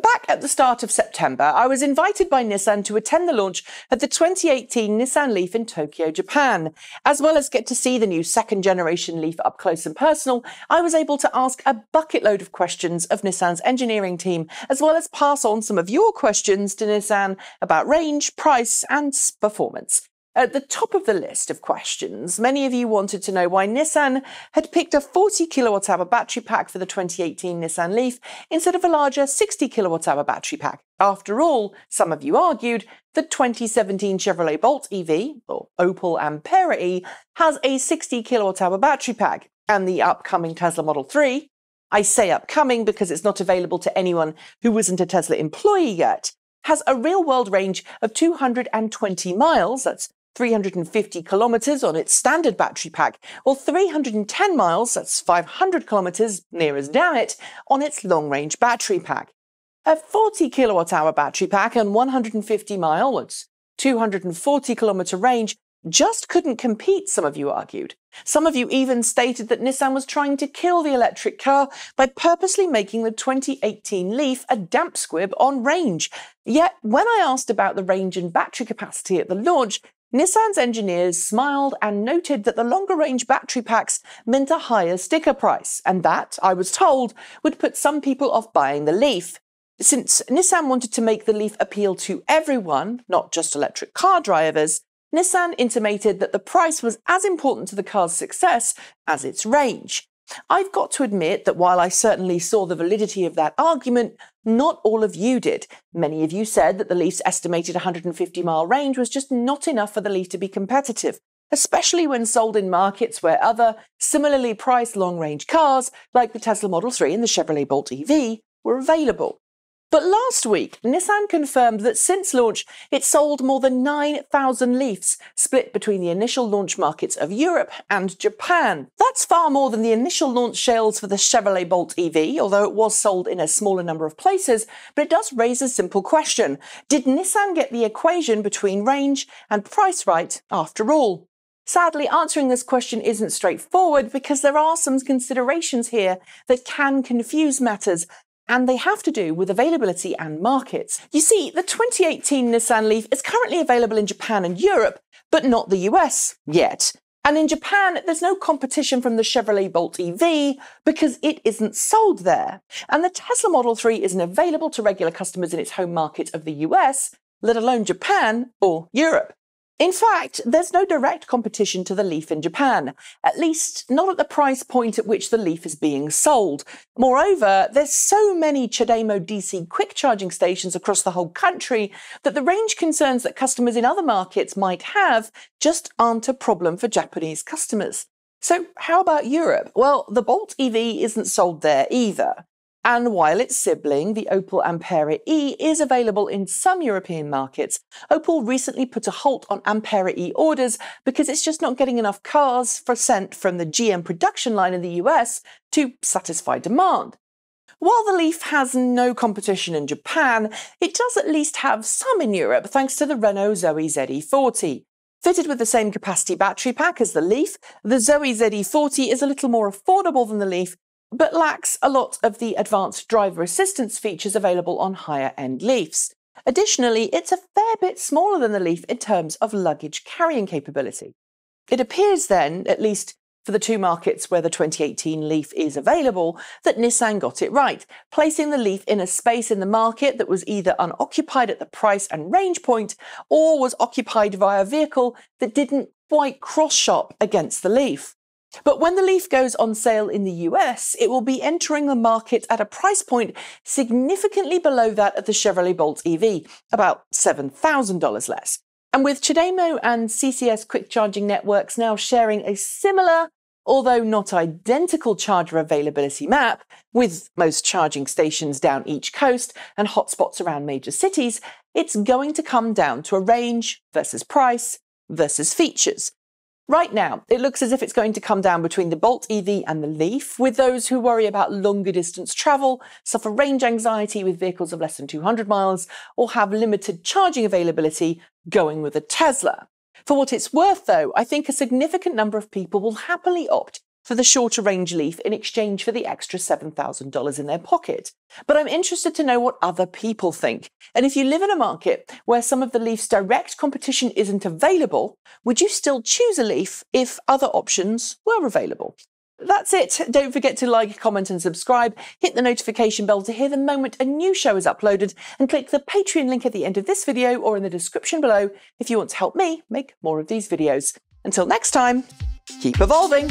Back at the start of September, I was invited by Nissan to attend the launch of the 2018 Nissan LEAF in Tokyo, Japan. As well as get to see the new second-generation LEAF up close and personal, I was able to ask a bucket load of questions of Nissan's engineering team, as well as pass on some of your questions to Nissan about range, price and performance. At the top of the list of questions, many of you wanted to know why Nissan had picked a 40 kilowatt-hour battery pack for the 2018 Nissan LEAF instead of a larger 60 kilowatt-hour battery pack. After all, some of you argued, the 2017 Chevrolet Bolt EV, or Opel Ampera E, has a 60 kilowatt-hour battery pack, and the upcoming Tesla Model 3, I say upcoming because it's not available to anyone who isn't a Tesla employee yet, has a real-world range of 220 miles, that's 350 kilometres on its standard battery pack, or 310 miles, that's 500 kilometres, near as damn it, on its long-range battery pack. A 40 kilowatt-hour battery pack and 150 mile, that's 240 kilometre range, just couldn't compete, some of you argued. Some of you even stated that Nissan was trying to kill the electric car by purposely making the 2018 LEAF a damp squib on range. Yet, when I asked about the range and battery capacity at the launch, Nissan's engineers smiled and noted that the longer-range battery packs meant a higher sticker price, and that, I was told, would put some people off buying the LEAF. Since Nissan wanted to make the LEAF appeal to everyone, not just electric car drivers, Nissan intimated that the price was as important to the car's success as its range. I've got to admit that while I certainly saw the validity of that argument, not all of you did. Many of you said that the LEAF's estimated 150-mile range was just not enough for the LEAF to be competitive, especially when sold in markets where other, similarly priced long-range cars, like the Tesla Model 3 and the Chevrolet Bolt EV, were available. But last week, Nissan confirmed that since launch, it sold more than 9,000 LEAFs, split between the initial launch markets of Europe and Japan. That's far more than the initial launch sales for the Chevrolet Bolt EV, although it was sold in a smaller number of places, but it does raise a simple question. Did Nissan get the equation between range and price right after all? Sadly, answering this question isn't straightforward because there are some considerations here that can confuse matters, and they have to do with availability and markets. You see, the 2018 Nissan LEAF is currently available in Japan and Europe, but not the US yet. And in Japan, there's no competition from the Chevrolet Bolt EV because it isn't sold there. And the Tesla Model 3 isn't available to regular customers in its home market of the US, let alone Japan or Europe. In fact, there's no direct competition to the LEAF in Japan, at least not at the price point at which the LEAF is being sold. Moreover, there's so many CHAdeMO DC quick charging stations across the whole country that the range concerns that customers in other markets might have just aren't a problem for Japanese customers. So how about Europe? Well, the Bolt EV isn't sold there either. And while its sibling, the Opel Ampera E, is available in some European markets, Opel recently put a halt on Ampera E orders because it's just not getting enough cars sent from the GM production line in the US to satisfy demand. While the LEAF has no competition in Japan, it does at least have some in Europe thanks to the Renault Zoe ZE40. Fitted with the same capacity battery pack as the LEAF, the Zoe ZE40 is a little more affordable than the LEAF, but lacks a lot of the advanced driver assistance features available on higher-end LEAFs. Additionally, it's a fair bit smaller than the LEAF in terms of luggage carrying capability. It appears then, at least for the two markets where the 2018 LEAF is available, that Nissan got it right, placing the LEAF in a space in the market that was either unoccupied at the price and range point, or was occupied by a vehicle that didn't quite cross-shop against the LEAF. But when the LEAF goes on sale in the US, it will be entering the market at a price point significantly below that of the Chevrolet Bolt EV, about $7,000 less. And with CHAdeMO and CCS quick charging networks now sharing a similar, although not identical charger availability map, with most charging stations down each coast and hotspots around major cities, it's going to come down to a range versus price versus features. Right now, it looks as if it's going to come down between the Bolt EV and the LEAF, with those who worry about longer distance travel, suffer range anxiety with vehicles of less than 200 miles, or have limited charging availability going with a Tesla. For what it's worth, though, I think a significant number of people will happily opt for the shorter range Leaf in exchange for the extra $7,000 in their pocket. But I'm interested to know what other people think. And if you live in a market where some of the Leaf's direct competition isn't available, would you still choose a Leaf if other options were available? That's it. Don't forget to like, comment and subscribe. Hit the notification bell to hear the moment a new show is uploaded, and click the Patreon link at the end of this video or in the description below if you want to help me make more of these videos. Until next time, keep evolving.